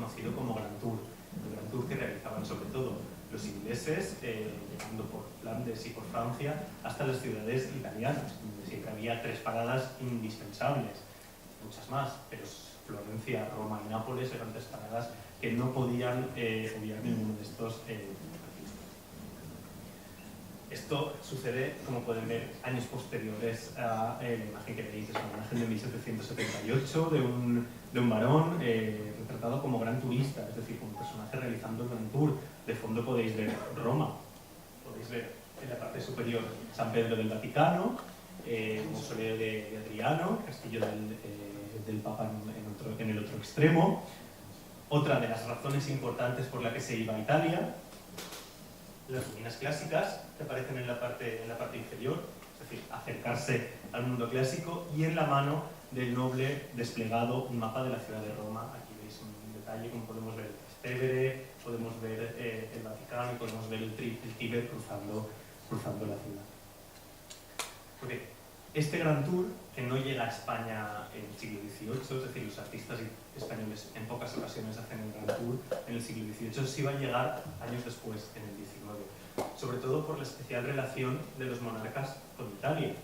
conocido como Grand Tour. El Grand Tour que realizaban sobre todo los ingleses, llegando por Flandes y por Francia, hasta las ciudades italianas, donde siempre había 3 paradas indispensables, muchas más, pero Florencia, Roma y Nápoles eran 3 paradas que no podían obviar ninguno de estos Esto sucede, como pueden ver, años posteriores a la imagen que veis. Es una imagen de 1778 de un varón retratado como gran turista, es decir, como personaje realizando el Grand Tour. De fondo podéis ver Roma, podéis ver en la parte superior San Pedro del Vaticano, el mausoleo de Adriano, el castillo del Papa en el otro extremo. Otra de las razones importantes por la que se iba a Italia, las ruinas clásicas que aparecen en la parte inferior, es decir, acercarse al mundo clásico, y en la mano del noble desplegado un mapa de la ciudad de Roma. Aquí veis un detalle, como podemos ver el Trastevere, podemos ver el Vaticano y podemos ver el Tíber cruzando la ciudad. Okay. Este Grand Tour, que no llega a España en el siglo XVIII, es decir, los artistas españoles en pocas ocasiones hacen el Grand Tour en el siglo XVIII, sí va a llegar años después, en el XIX, sobre todo por la especial relación de los monarcas con Italia.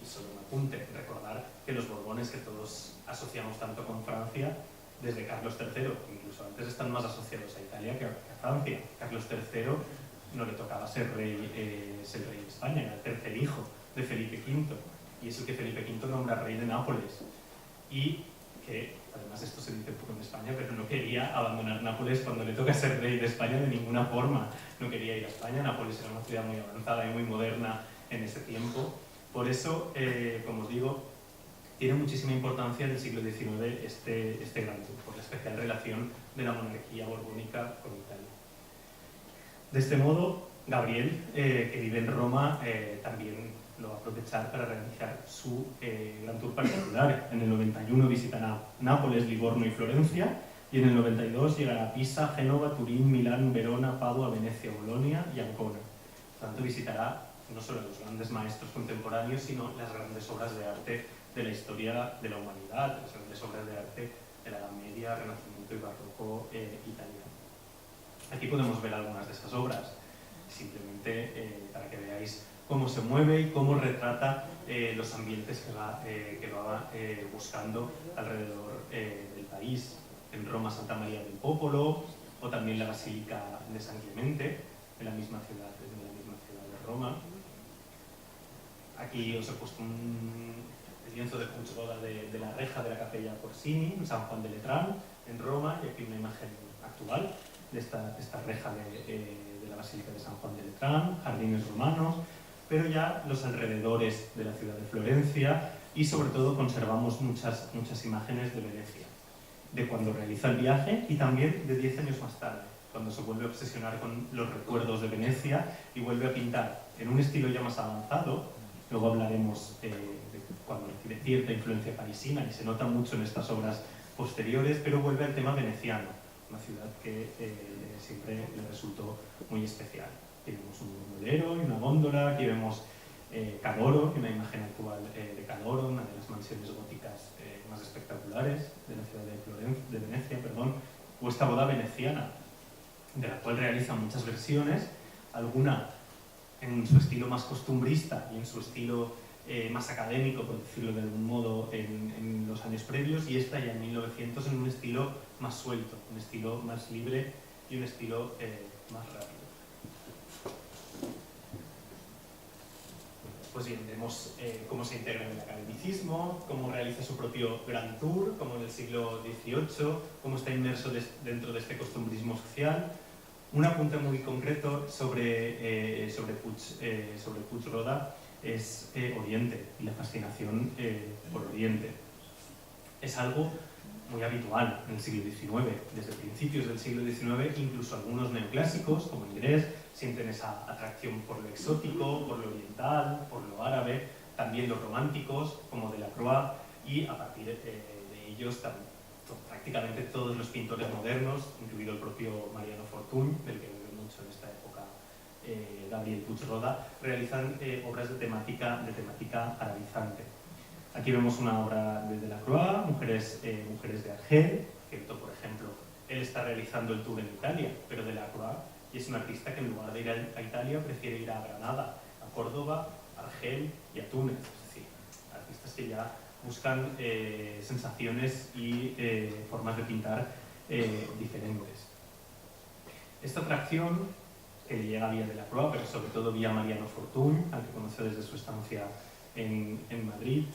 Y solo un apunte, recordar que los Borbones, que todos asociamos tanto con Francia, desde Carlos III, incluso antes están más asociados a Italia que a Francia. Carlos III no le tocaba ser rey de España, era el tercer hijo de Felipe V, y es el que Felipe V nombra rey de Nápoles, y que además esto se dice poco en España, pero no quería abandonar Nápoles cuando le toca ser rey de España de ninguna forma. No quería ir a España. Nápoles era una ciudad muy avanzada y muy moderna en ese tiempo. Por eso, como os digo, tiene muchísima importancia en el siglo XIX este Grand Tour, por la especial relación de la monarquía borbónica con Italia. De este modo, Gabriel, que vive en Roma, también lo va a aprovechar para realizar su Grand Tour particular. En el 91 visitará Nápoles, Livorno y Florencia, y en el 92 llegará a Pisa, Génova, Turín, Milán, Verona, Padua, Venecia, Bolonia y Ancona. Por tanto, visitará no solo a los grandes maestros contemporáneos, sino las grandes obras de arte de la historia de la humanidad, las grandes obras de arte de la Edad Media, Renacimiento y Barroco italiano. Aquí podemos ver algunas de esas obras, simplemente para que veáis cómo se mueve y cómo retrata los ambientes que va buscando alrededor del país. En Roma, Santa María del Popolo, o también la Basílica de San Clemente, en la misma ciudad de Roma. Aquí os he puesto el lienzo de Puig Roda de la reja de la Capella Corsini, en San Juan de Letrán, en Roma, y aquí una imagen actual de esta reja de la Basílica de San Juan de Letrán, jardines romanos, pero ya los alrededores de la ciudad de Florencia, y sobre todo conservamos muchas imágenes de Venecia, de cuando realiza el viaje y también de 10 años más tarde, cuando se vuelve a obsesionar con los recuerdos de Venecia y vuelve a pintar en un estilo ya más avanzado. Luego hablaremos de cuando recibe cierta influencia parisina y se nota mucho en estas obras posteriores, pero vuelve al tema veneciano, una ciudad que siempre le resultó muy especial. Aquí vemos un gondolero y una góndola, aquí vemos Cadoro, una imagen actual de Cadoro, una de las mansiones góticas más espectaculares de la ciudad de Venecia, o esta boda veneciana, de la cual realiza muchas versiones, alguna en su estilo más costumbrista y en su estilo más académico, por decirlo de algún modo, en los años previos, y esta ya en 1900 en un estilo más suelto, un estilo más libre y un estilo más rápido. Pues bien, vemos cómo se integra en el academicismo, cómo realiza su propio Grand Tour, como en el siglo XVIII, cómo está inmerso dentro de este costumbrismo social. Un apunte muy concreto sobre Puig Roda es Oriente y la fascinación por Oriente. Es algo muy habitual en el siglo XIX. Desde principios del siglo XIX, incluso algunos neoclásicos, como Ingres, sienten esa atracción por lo exótico, por lo oriental, por lo árabe. También los románticos, como Delacroix, y a partir de ellos prácticamente todos los pintores modernos, incluido el propio Mariano Fortuny, del que vive mucho en esta época Gabriel Puig Roda, realizan obras de temática arabizante. Aquí vemos una obra de Delacroix, Mujeres de Argel, que por ejemplo él está realizando el tour en Italia, pero Delacroix es un artista que en lugar de ir a Italia prefiere ir a Granada, a Córdoba, a Argel y a Túnez. Es decir, artistas que ya buscan sensaciones y formas de pintar diferentes. Esta atracción, que llega vía Delacroix, pero sobre todo vía Mariano Fortuny, al que conoció desde su estancia en Madrid.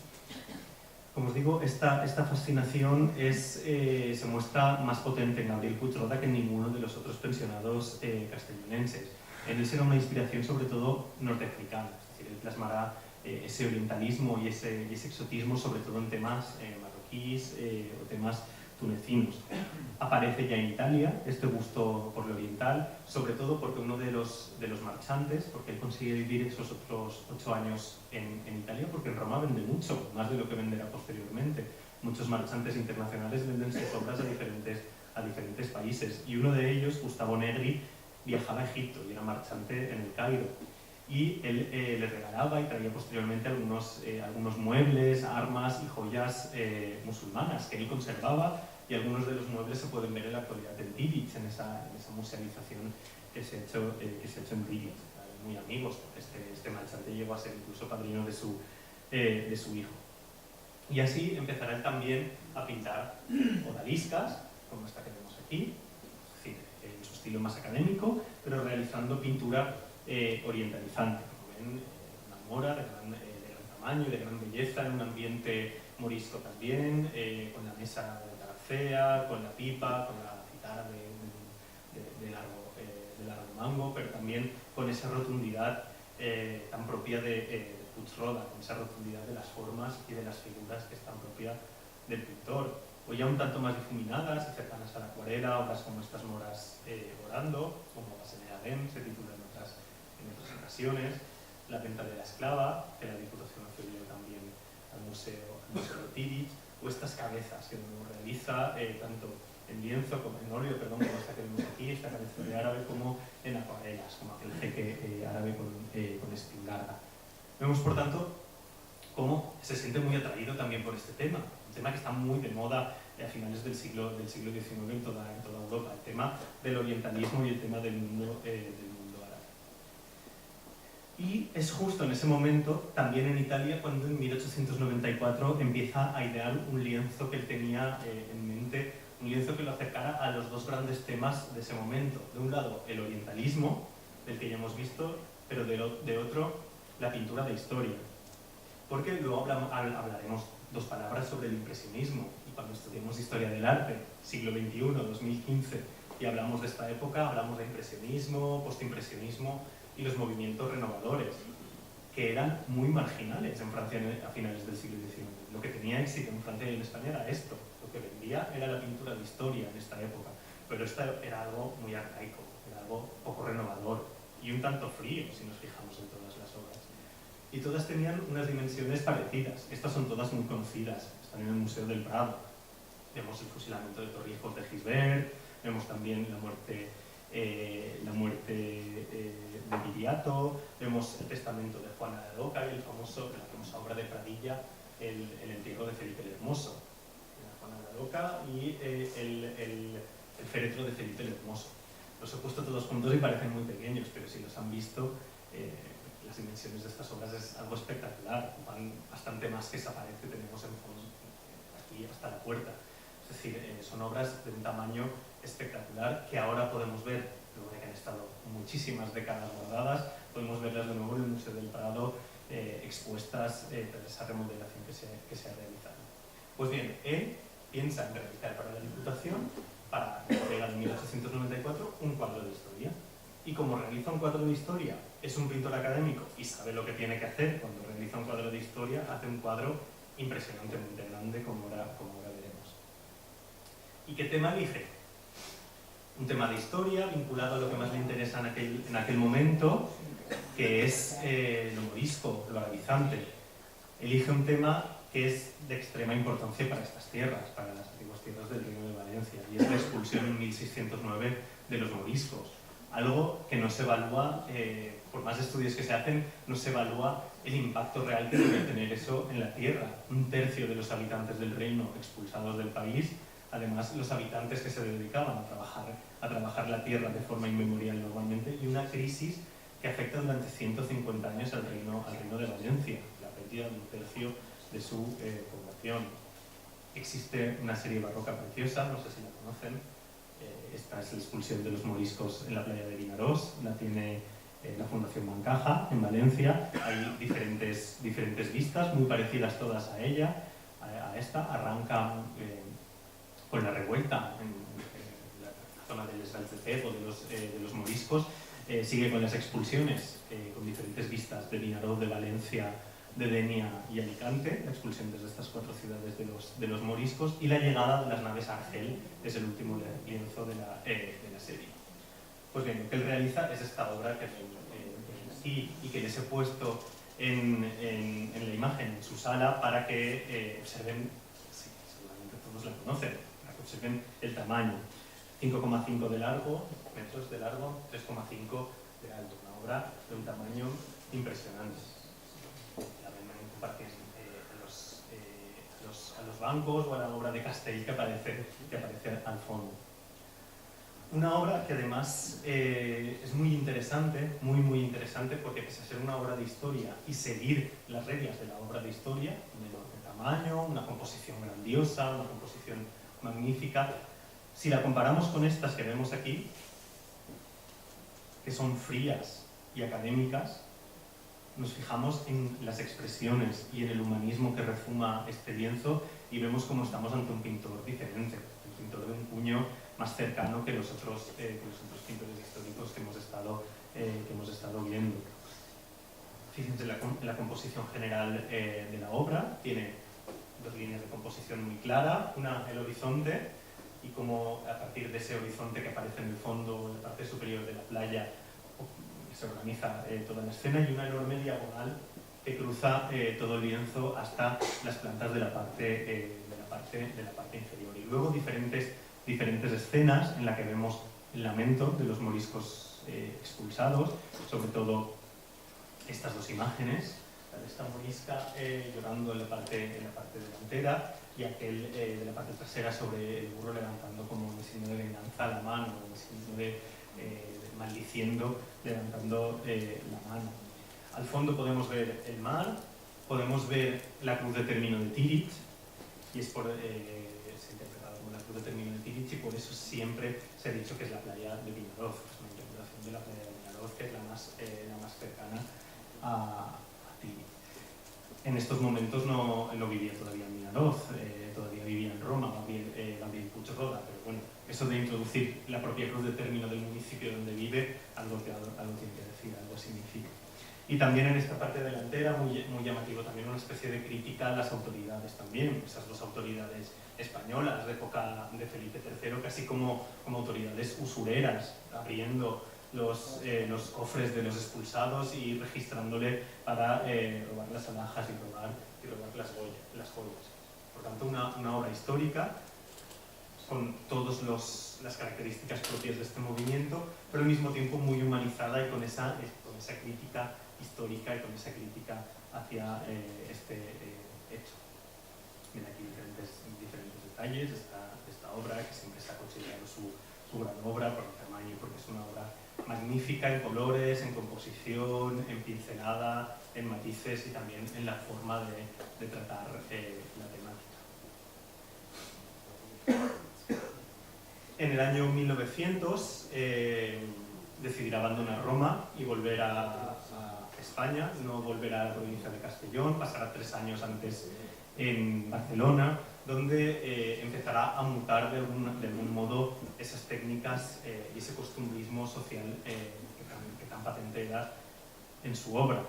Como os digo, esta fascinación se muestra más potente en Gabriel Puig-Roda que en ninguno de los otros pensionados castellonenses. En él será una inspiración sobre todo norteafricana, es decir, él plasmará ese orientalismo y ese exotismo sobre todo en temas marroquíes o temas tunecinos. Aparece ya en Italia este gusto por lo oriental, sobre todo porque uno de los marchantes, porque él consigue vivir esos otros 8 años en Italia, porque en Roma vende mucho, más de lo que venderá posteriormente. Muchos marchantes internacionales venden sus obras a diferentes países, y uno de ellos, Gustavo Negri, viajaba a Egipto y era marchante en el Cairo. Y él le regalaba y traía posteriormente algunos muebles, armas y joyas musulmanas que él conservaba, y algunos de los muebles se pueden ver en la actualidad en Tivich, en esa musealización que se ha hecho en Tivich. Muy amigos, este marchante llegó a ser incluso padrino de su hijo. Y así empezará él también a pintar odaliscas, como esta que vemos aquí, es decir, en su estilo más académico, pero realizando pintura orientalizante, como ven, una mora de gran tamaño y de gran belleza, en un ambiente morisco también, con la mesa de tarafea, con la pipa, con la citara de largo mango, pero también con esa rotundidad tan propia de Puig-Roda, con esa rotundidad de las formas y de las figuras que es tan propia del pintor. O ya un tanto más difuminadas y cercanas a la acuarela, obras como estas moras orando, como Baseneadem, se titula en otras ocasiones, La venta de la esclava, que la Diputación cedió también al Museo de Tivich, o estas cabezas que uno realiza tanto en lienzo, en óleo, como esta que vemos aquí, esta cabeza de árabe, como en acuarelas, como aquel jeque árabe con espingarda. Vemos, por tanto, cómo se siente muy atraído también por este tema, un tema que está muy de moda a finales del siglo XIX en toda Europa, el tema del orientalismo y el tema del mundo árabe. Y es justo en ese momento, también en Italia, cuando en 1894 empieza a idear un lienzo que él tenía en mente, un lienzo que lo acercara a los dos grandes temas de ese momento. De un lado, el orientalismo, del que ya hemos visto, pero de otro, la pintura de historia. Porque luego hablaremos 2 palabras sobre el impresionismo, y cuando estudiamos historia del arte, siglo XXI, 2015, y hablamos de esta época, hablamos de impresionismo, postimpresionismo y los movimientos renovadores, que eran muy marginales en Francia a finales del siglo XIX. Lo que tenía éxito en Francia y en España era esto, lo que vendía era la pintura de historia en esta época, pero esto era algo muy arcaico, era algo poco renovador y un tanto frío si nos fijamos en todas las obras. Y todas tenían unas dimensiones parecidas, estas son todas muy conocidas, están en el Museo del Prado. Vemos el fusilamiento de Torrijos de Gisbert, vemos también la muerte de Viriato, vemos el testamento de Juana de Aroca y la famosa obra de Pradilla, el entierro de Felipe el Hermoso, Juana de Aroca y el féretro de Felipe el Hermoso. Los he puesto todos juntos y parecen muy pequeños, pero si los han visto, las dimensiones de estas obras es algo espectacular, van bastante más que esa pared que tenemos en fondo aquí hasta la puerta. Es decir, son obras de un tamaño espectacular que ahora podemos ver, luego de que han estado muchísimas décadas guardadas, podemos verlas de nuevo en el Museo del Prado expuestas tras esa remodelación que se ha realizado. Pues bien, él piensa en realizar para la Diputación, para la entrega de 1894, un cuadro de historia. Y como realiza un cuadro de historia, es un pintor académico y sabe lo que tiene que hacer cuando realiza un cuadro de historia, hace un cuadro impresionantemente grande, como ahora veremos. ¿Y qué tema elige? Un tema de historia vinculado a lo que más le interesa en aquel momento, que es lo morisco, lo arabizante. Elige un tema que es de extrema importancia para estas tierras, para las antiguas tierras del Reino de Valencia, y es la expulsión en 1609 de los moriscos. Algo que no se evalúa, por más estudios que se hacen, no se evalúa el impacto real que debe tener eso en la tierra. 1/3 de los habitantes del reino expulsados del país, además los habitantes que se dedicaban a trabajar la tierra de forma inmemorial normalmente, y una crisis que afecta durante 150 años al reino de Valencia, la pérdida de un tercio de su población. Existe una serie barroca preciosa, no sé si la conocen. Esta es la expulsión de los moriscos en la playa de Vinaròs, la tiene la Fundación Bancaja en Valencia. Hay diferentes vistas, muy parecidas todas a ella, a esta. Arranca con la revuelta en la zona del Esbalcecet o de los moriscos, sigue con las expulsiones, con diferentes vistas de Vinaròs, de Valencia, de Denia y Alicante, la expulsión desde estas 4 ciudades de los moriscos, y la llegada de las naves Argel es el último lienzo de la serie. Pues bien, lo que él realiza es esta obra que aquí y que les he puesto en la imagen en su sala para que observen, sí, seguramente todos la conocen, para que observen el tamaño. 5,5 de largo, metros de largo, 3,5 de alto, una obra de un tamaño impresionante. La ven en comparación a los bancos o a la obra de Castell que aparece al fondo. Una obra que además es muy interesante, muy interesante, porque pese a ser una obra de historia y seguir las reglas de la obra de historia, un enorme tamaño, una composición grandiosa, una composición magnífica, si la comparamos con estas que vemos aquí, que son frías y académicas, nos fijamos en las expresiones y en el humanismo que refuma este lienzo y vemos cómo estamos ante un pintor diferente, un pintor de un puño más cercano que los otros pintores históricos que hemos estado viendo. Fíjense en la composición general de la obra. Tiene 2 líneas de composición muy clara, una el horizonte, y cómo a partir de ese horizonte que aparece en el fondo, en la parte superior de la playa, se organiza toda la escena, y una enorme diagonal que cruza todo el lienzo hasta las plantas de la parte inferior. Y luego diferentes escenas en las que vemos el lamento de los moriscos expulsados, sobre todo estas 2 imágenes, la de esta morisca llorando en la parte delantera, y aquel de la parte trasera sobre el burro levantando como un signo de venganza la mano, un signo de maldiciendo, levantando la mano. Al fondo podemos ver el mar, podemos ver la cruz de término de Tírig, y es por... se ha interpretado como la cruz de término de Tírig, y por eso siempre se ha dicho que es la playa de Vinaròs. Es una interpretación de la playa de Vinaròs, que es la más cercana a Tírig. En estos momentos no vivía todavía en Vinaròs, todavía vivía en Roma, Gabriel Puigroda, pero bueno, eso de introducir la propia cruz de término del municipio donde vive, algo tiene que decir, algo significa. Y también en esta parte delantera, muy llamativo, también una especie de crítica a las autoridades también, esas 2 autoridades españolas de época de Felipe III, casi como autoridades usureras, abriendo los cofres de los expulsados y registrándole para robar las alhajas y robar las joyas. Por tanto, una obra histórica con todas las características propias de este movimiento, pero al mismo tiempo muy humanizada y con esa crítica histórica y con esa crítica hacia este hecho. Ven aquí diferentes detalles de esta obra, que siempre se ha considerado su gran obra por el tamaño y porque es una obra magnífica en colores, en composición, en pincelada, en matices y también en la forma de tratar la temática. En el año 1900 decidirá abandonar Roma y volver a España, no volverá a la provincia de Castellón, pasará 3 años antes en Barcelona, donde empezará a mutar de algún modo esas técnicas y ese costumbrismo social que tan patente era en su obra.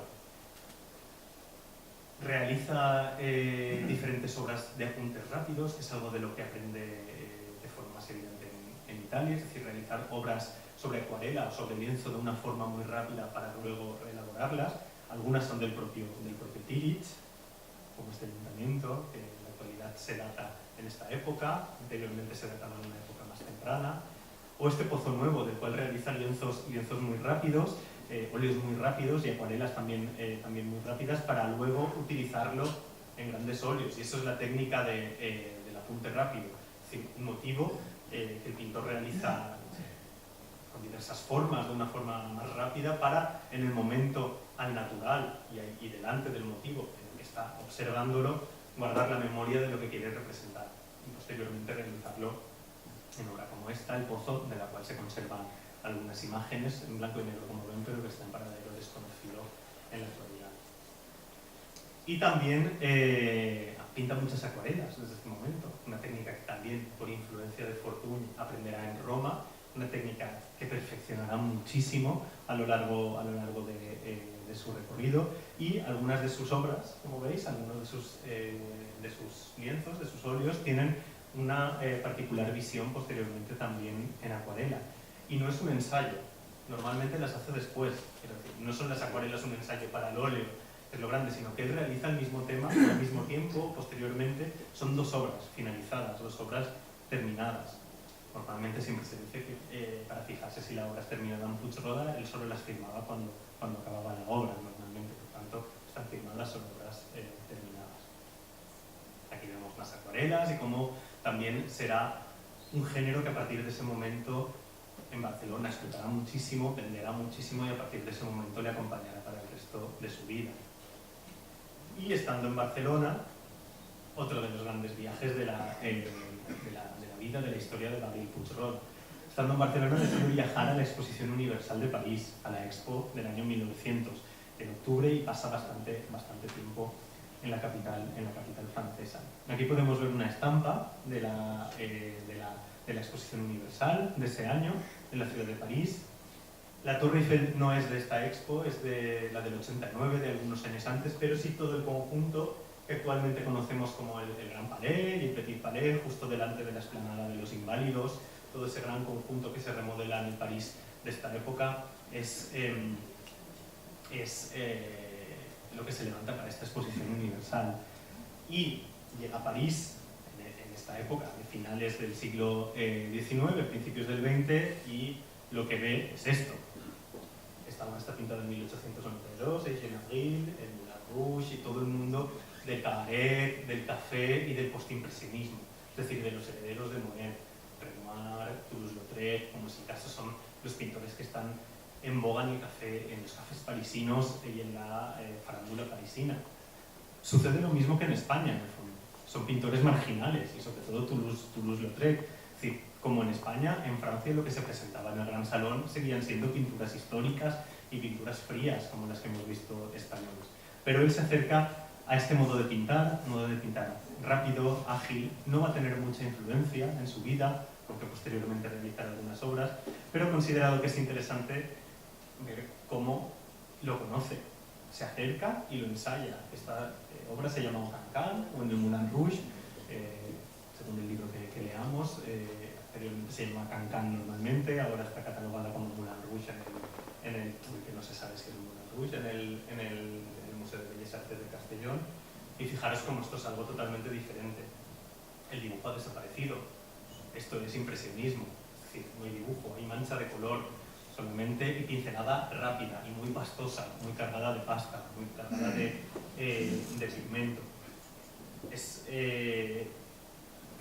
Realiza diferentes obras de apuntes rápidos, que es algo de lo que aprende de forma más evidente en Italia, es decir, realizar obras sobre acuarela o sobre lienzo de una forma muy rápida para luego elaborarlas. Algunas son del propio Tírig, como este ayuntamiento, que en la actualidad se data en esta época, anteriormente se databa en una época más temprana, o este Pozo Nuevo, del cual realiza lienzos muy rápidos, óleos muy rápidos y acuarelas también muy rápidas, para luego utilizarlo en grandes óleos, y eso es la técnica del apunte rápido. Es decir, un motivo que el pintor realiza con diversas formas, de una forma más rápida, para en el momento al natural y delante del motivo en el que está observándolo, guardar la memoria de lo que quiere representar y posteriormente realizarlo en obra como esta, El Pozo, de la cual se conservan algunas imágenes en blanco y negro, como ven, pero que están en paradero desconocido en la actualidad. Y también pinta muchas acuarelas desde este momento, una técnica que también, por influencia de Fortuny, aprenderá en Roma, una técnica que perfeccionará muchísimo a lo largo de su recorrido, y algunas de sus obras, como veis, algunos de sus lienzos, de sus óleos, tienen una particular visión posteriormente también en acuarela. Y no es un ensayo, normalmente las hace después, quiero decir, no son las acuarelas un ensayo para el óleo, que es lo grande, sino que él realiza el mismo tema al mismo tiempo, posteriormente. Son dos obras finalizadas, dos obras terminadas. Normalmente siempre se dice que para fijarse si la obra es terminada en Puigcerda, él solo las firmaba cuando acababa la obra, normalmente, por tanto, están firmadas, son obras terminadas. Aquí vemos más acuarelas y cómo también será un género que a partir de ese momento en Barcelona explotará muchísimo, venderá muchísimo, y a partir de ese momento le acompañará para el resto de su vida. Y estando en Barcelona, otro de los grandes viajes de la vida, de la historia de Gabriel Puigcerda. Estando en Barcelona, decidió viajar a la Exposición Universal de París, a la Expo del año 1900, en octubre, y pasa bastante tiempo en la capital francesa. Aquí podemos ver una estampa de la Exposición Universal de ese año, en la ciudad de París. La Torre Eiffel no es de esta expo, es de la del 89, de algunos años antes, pero sí todo el conjunto que actualmente conocemos como el Gran Palais y el Petit Palais, justo delante de la explanada de los Inválidos. Todo ese gran conjunto que se remodela en el París de esta época es lo que se levanta para esta exposición universal. Y llega a París en esta época, de finales del siglo XIX, principios del XX, y lo que ve es esto. Esta obra está pintada en 1892, Eugène Avril, el Moulin Rouge y todo el mundo del cabaret, del café y del postimpresionismo, es decir, de los herederos de Monet, Renoir, Toulouse-Lautrec, como si caso son los pintores que están en boga en los cafés parisinos y en la farándula parisina. Sucede lo mismo que en España, en el fondo. Son pintores marginales, y sobre todo Toulouse-Lautrec. Es decir, como en España, en Francia lo que se presentaba en el Gran Salón seguían siendo pinturas históricas y pinturas frías, como las que hemos visto españoles. Pero él se acerca a este modo de pintar rápido, ágil. No va a tener mucha influencia en su vida, porque posteriormente realizará algunas obras, pero considerado que es interesante ver cómo lo conoce. Se acerca y lo ensaya. Esta obra se llama Cancan, o en el Moulin Rouge, según el libro que leamos. Anteriormente se llama Cancan normalmente, ahora está catalogada como Moulin Rouge que no se sabe si es el Moulin Rouge, en el Museo de Bellas Artes de Castellón. Y fijaros cómo esto es algo totalmente diferente. El dibujo ha desaparecido. Esto es impresionismo, es decir, no hay dibujo, hay mancha de color solamente, y pincelada rápida y muy pastosa, muy cargada de pasta, muy cargada de pigmento. Es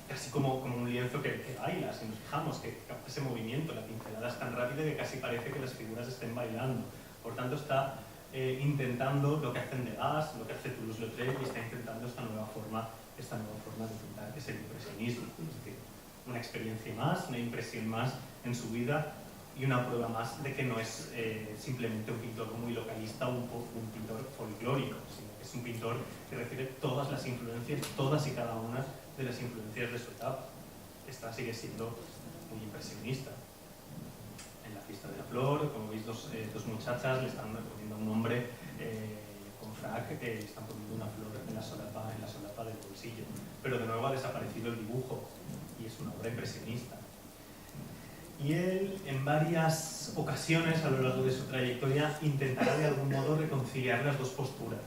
casi como un lienzo que baila, si nos fijamos, que capta ese movimiento. La pincelada es tan rápida que casi parece que las figuras estén bailando. Por tanto, está intentando lo que hacen Degas, lo que hace Toulouse-Lautrec, y está intentando esta nueva forma de pintar, que es el impresionismo. Es decir, una experiencia más, una impresión más en su vida, y una prueba más de que no es simplemente un pintor muy localista o un pintor folclórico, sino que es un pintor que recibe todas las influencias, todas y cada una de las influencias de su etapa. Esta sigue siendo muy impresionista. En la Fiesta de la Flor, como veis, dos muchachas le están poniendo un hombre con frac, le están poniendo una flor en la solapa del bolsillo. Pero de nuevo ha desaparecido el dibujo, y es una obra impresionista. Y él, en varias ocasiones a lo largo de su trayectoria, intentará de algún modo reconciliar las dos posturas.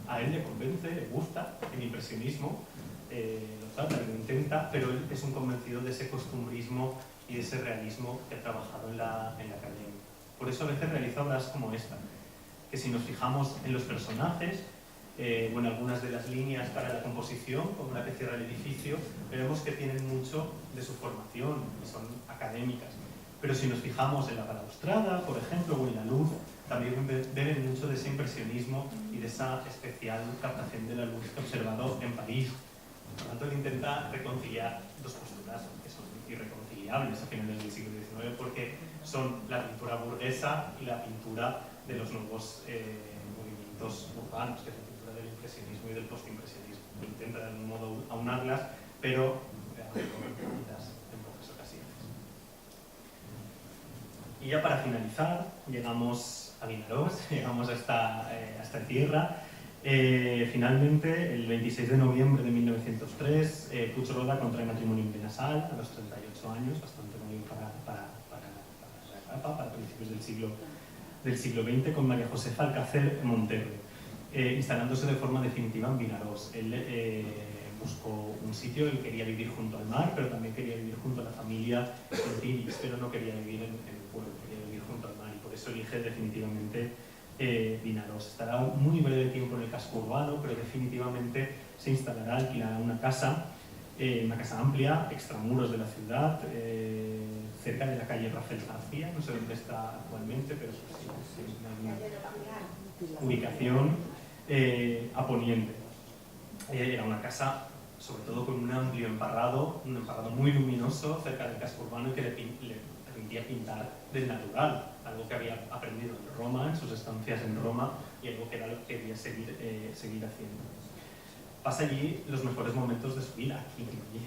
A él le convence, le gusta el impresionismo, lo trata, lo intenta, pero él es un convencido de ese costumbrismo y de ese realismo que ha trabajado en la academia. Por eso a veces realiza obras como esta, que si nos fijamos en los personajes, bueno, algunas de las líneas para la composición, como la que cierra el edificio, veremos que tienen mucho de su formación y son académicas. Pero si nos fijamos en la balaustrada, por ejemplo, o en la luz, también beben mucho de ese impresionismo y de esa especial captación de la luz que he observado en París. Por lo tanto, él intenta reconciliar dos posturas que son irreconciliables a finales del siglo XIX, porque son la pintura burguesa y la pintura de los nuevos movimientos urbanos, que es la pintura del impresionismo y del postimpresionismo. Intenta de algún modo aunarlas, pero en pocas ocasiones. Y ya para finalizar, llegamos a Vinaròs, llegamos a esta tierra. Finalmente, el 26 de noviembre de 1903, Puig Roda contrae matrimonio en Benassal a los 38 años, bastante bonito para principios del siglo XX, con María Josefa Alcácer Montero, instalándose de forma definitiva en Vinaròs. Él buscó un sitio, él quería vivir junto al mar, pero también quería vivir junto a la familia en Tibis, pero no quería vivir en el pueblo, quería vivir junto al mar, y por eso elige definitivamente Vinaròs. Estará muy breve tiempo en el casco urbano, pero definitivamente se instalará, alquilará una casa amplia, extramuros de la ciudad, cerca de la calle Rafael García, no sé dónde está actualmente, pero sí, una ubicación a poniente. Era una casa, sobre todo con un amplio emparrado, un emparrado muy luminoso cerca del casco urbano y que le permitía pintar del natural, algo que había aprendido en Roma, en sus estancias en Roma, y algo que era lo que quería seguir haciendo. Pasa allí los mejores momentos de su vida,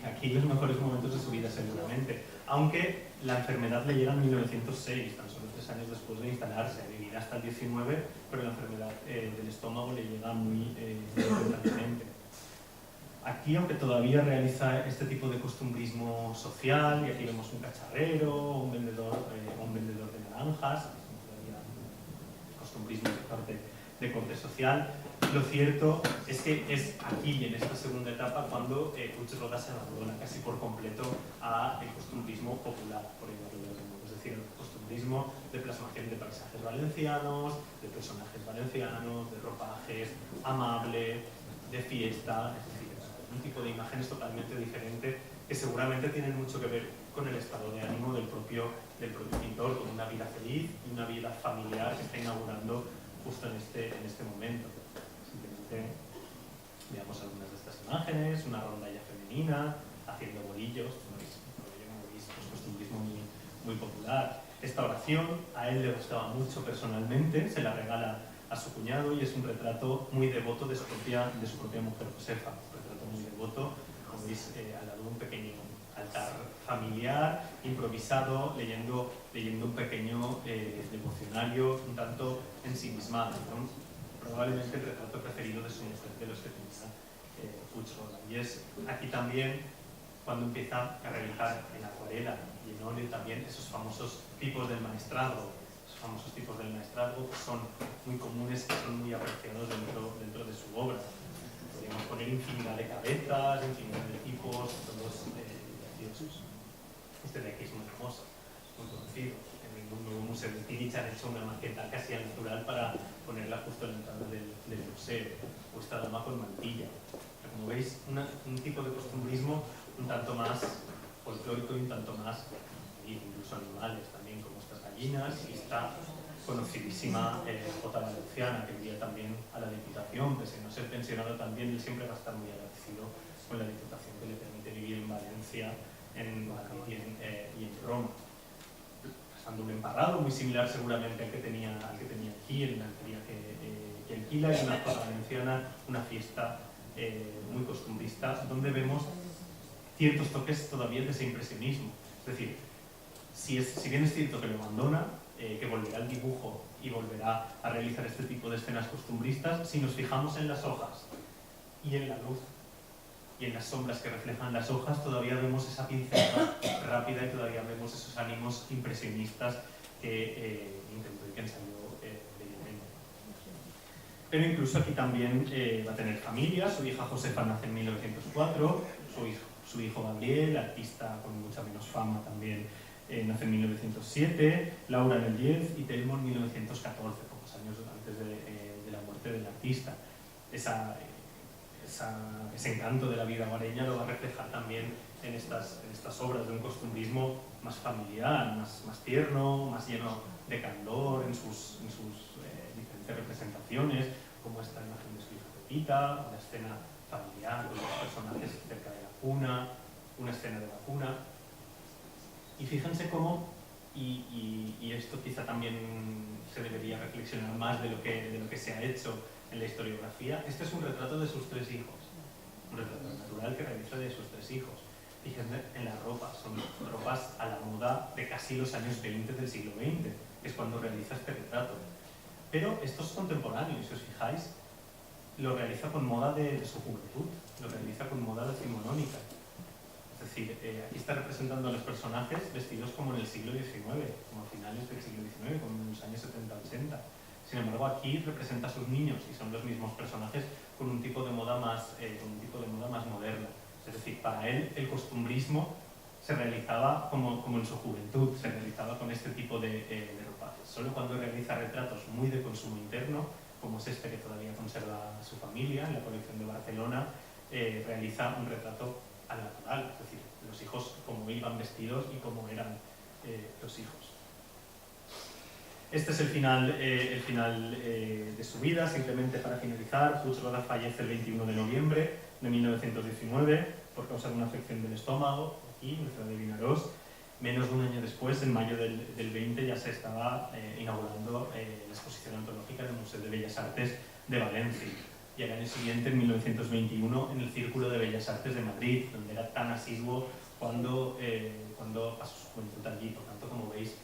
aquí los mejores momentos de su vida seguramente, aunque la enfermedad le llega en 1906, tan solo 3 años después de instalarse, vivirá hasta el 19, pero la enfermedad del estómago le llega muy lentamente. Aquí, aunque todavía realiza este tipo de costumbrismo social, y aquí vemos un cacharrero, un vendedor de naranjas, costumbrismo de corte social, lo cierto es que es aquí y en esta segunda etapa cuando Puig Roda se abandona casi por completo al costumbrismo popular, por llamarlo de algún modo. Es decir, el costumbrismo de plasmación de paisajes valencianos, de personajes valencianos, de ropajes amable, de fiesta, es decir, un tipo de imágenes totalmente diferente que seguramente tienen mucho que ver con el estado de ánimo del propio pintor, con una vida feliz y una vida familiar que está inaugurando justo en este momento. Simplemente veamos algunas de estas imágenes, una rondalla femenina haciendo bolillos, costumbrismo muy popular. Esta oración a él le gustaba mucho personalmente, se la regala a su cuñado y es un retrato muy devoto de su propia mujer Josefa, un retrato muy devoto, como veis, al lado de un pequeño altar familiar, improvisado, leyendo un pequeño devocionario un tanto ensimismado, ¿no? Probablemente el retrato preferido de su mujer, de los que tenía Puig Roda. Y es aquí también cuando empieza a realizar en acuarela y en óleo también esos famosos tipos del maestrazgo, que son muy comunes, que son muy apreciados dentro de su obra. Podríamos poner infinidad de cabezas, infinidad de tipos, todos graciosos. Este de aquí es muy famoso, muy conocido. En el nuevo museo de Tirich han hecho una maqueta casi al natural para ponerla justo en la entrada del museo, o esta dama con mantilla. Pero como veis, un tipo de costumbrismo un tanto más folclórico y un tanto más, incluso animales también, como estas gallinas, y esta conocidísima jota valenciana que envía también a la Diputación, pese a no ser pensionado también, él siempre va a estar muy agradecido con la Diputación que le permite vivir en Valencia, en Madrid y en Roma. Pasando un emparrado muy similar seguramente al que tenía aquí, en la alquería que alquila, y una jota valenciana, una fiesta muy costumbrista, donde vemos ciertos toques todavía de ese impresionismo. Es decir, si bien es cierto que lo abandona, que volverá al dibujo y volverá a realizar este tipo de escenas costumbristas, si nos fijamos en las hojas y en la luz y en las sombras que reflejan las hojas, todavía vemos esa pincelada rápida y todavía vemos esos ánimos impresionistas que intentó y que ensayó brevemente. Pero incluso aquí también va a tener familia. Su hija Josefa nace en 1904, su hijo Gabriel, artista con mucha menos fama también, nace en 1907, Laura en el 10 y Telmo en 1914, pocos años antes de la muerte del artista. ese encanto de la vida hogareña lo va a reflejar también en estas obras de un costumbrismo más familiar, más tierno, más lleno de candor en sus diferentes representaciones, como esta imagen de su hija Pepita, una escena familiar con los personajes cerca de la cuna, una escena de la cuna. Y fíjense cómo, y esto quizá también se debería reflexionar más de lo que se ha hecho en la historiografía, este es un retrato de sus 3 hijos, un retrato natural que realiza de sus 3 hijos. Fíjense en las ropas, son ropas a la moda de casi los años 20 del siglo XX, que es cuando realiza este retrato. Pero esto es contemporáneo, y si os fijáis, lo realiza con moda de su juventud, lo realiza con moda decimonónica. Es decir, aquí está representando a los personajes vestidos como en el siglo XIX, como a finales del siglo XIX, como en los años 70-80. Sin embargo, aquí representa a sus niños y son los mismos personajes con un tipo de moda más moderna. Es decir, para él el costumbrismo se realizaba como en su juventud, se realizaba con este tipo de ropajes. Solo cuando realiza retratos muy de consumo interno, como es este que todavía conserva su familia en la colección de Barcelona, realiza un retrato al natural, es decir, los hijos cómo iban vestidos y cómo eran los hijos. Este es el final de su vida. Simplemente para finalizar, Puig Roda fallece el 21 de noviembre de 1919 por causa de una afección del estómago, aquí en la ciudad de Vinaròs. Menos de un año después, en mayo del 20, ya se estaba inaugurando la exposición antológica del Museo de Bellas Artes de Valencia. Y al año siguiente, en 1921, en el Círculo de Bellas Artes de Madrid, donde era tan asiduo cuando pasó su juventud allí. Por tanto, como veis,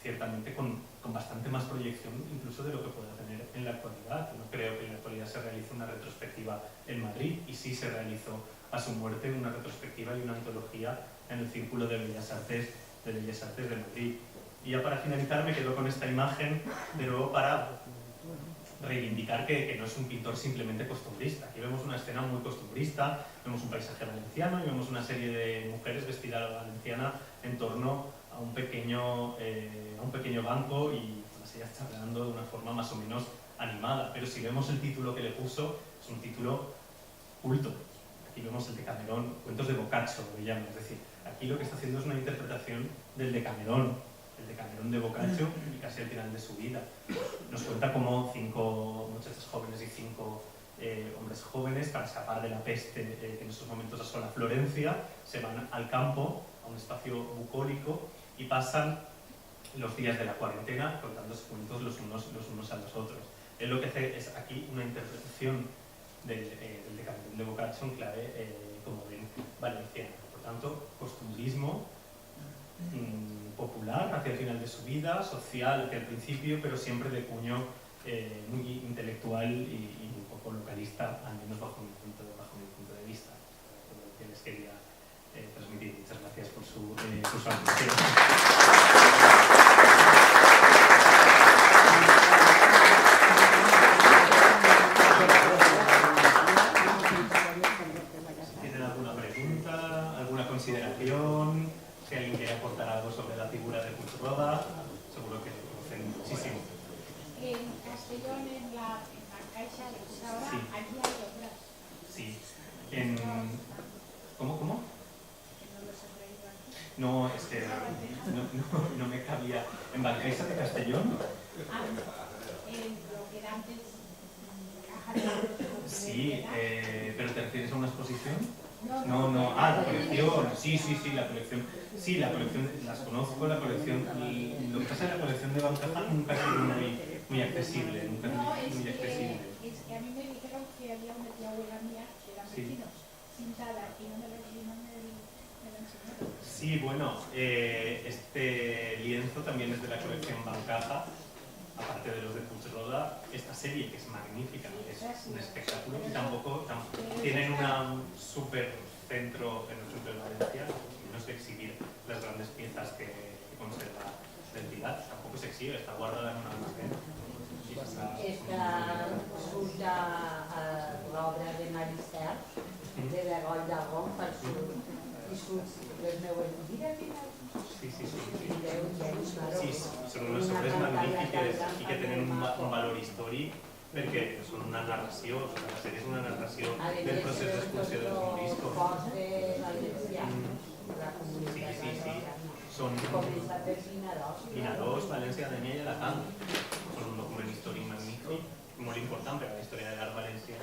ciertamente con bastante más proyección incluso de lo que pueda tener en la actualidad. No creo que en la actualidad se realice una retrospectiva en Madrid, y sí se realizó a su muerte una retrospectiva y una antología en el Círculo de Bellas Artes de Madrid. Y ya para finalizar me quedo con esta imagen de nuevo para reivindicar que no es un pintor simplemente costumbrista. Aquí vemos una escena muy costumbrista, vemos un paisaje valenciano y vemos una serie de mujeres vestidas a la valenciana en torno a un pequeño banco y todas ellas charlando de una forma más o menos animada. Pero si vemos el título que le puso, es un título culto. Aquí vemos el Decamerón, cuentos de Boccaccio, lo llaman. Es decir, aquí lo que está haciendo es una interpretación del Decamerón, el Decamerón de Boccaccio, y casi al final de su vida. Nos cuenta cómo 5 muchachas jóvenes y 5 hombres jóvenes, para escapar de la peste que en esos momentos asola Florencia, se van al campo, a un espacio bucólico, y pasan los días de la cuarentena contándose cuentos los unos a los otros. Él lo que hace es aquí una interpretación del Decamerón de Boccaccio en clave, como ven, valenciana. Por tanto, costumbrismo popular hacia el final de su vida, social hacia el principio, pero siempre de cuño muy intelectual y un poco localista, al menos bajo mi punto de vista. Lo que les quería transmitir. Muchas gracias por su atención. ¿Tienen alguna pregunta, alguna consideración? Si alguien quiere aportar algo sobre la figura de Puig Roda, seguro que lo conocen muchísimo. En Castellón, en la Caixa de ahora, Sí. allí hay otras. Sí. ¿Cómo? Que no los he traído aquí. No, es que no me cabía. ¿En Bancaixa de Castellón? Lo que era antes caja de... Sí, ¿pero te refieres a una exposición? No. La colección. Sí, la colección. Sí, la colección, las conozco, la colección. Y lo que pasa es que la colección de Bancaja nunca ha sido muy accesible. Es que a mí me dijeron que había una tía abuela mía, que eran vecinos, pintada, y no me la enseñaron. Sí, bueno, este lienzo también es de la colección Bancaja, aparte de los de Puig Roda. Esta serie, que es magnífica, es un espectáculo, y tampoco tienen un super centro en el centro de Valencia, menos de exhibir las grandes piezas que conserva la entidad. Tampoco se exhibe, está guardada en un almacén. Esta surt a l'obra de Maricel, de Begoll d'Argon, per surt, i surt les meues, mira, Sí, son unas obras magníficas y que tienen un valor histórico perquè són una narració, la sèrie és una narració del procés d'expulsió dels moriscos. Sí. Són Vinaròs, València, Dénia i Alacant. Són un document històric magnífic, molt important per a la història de l'art valencià.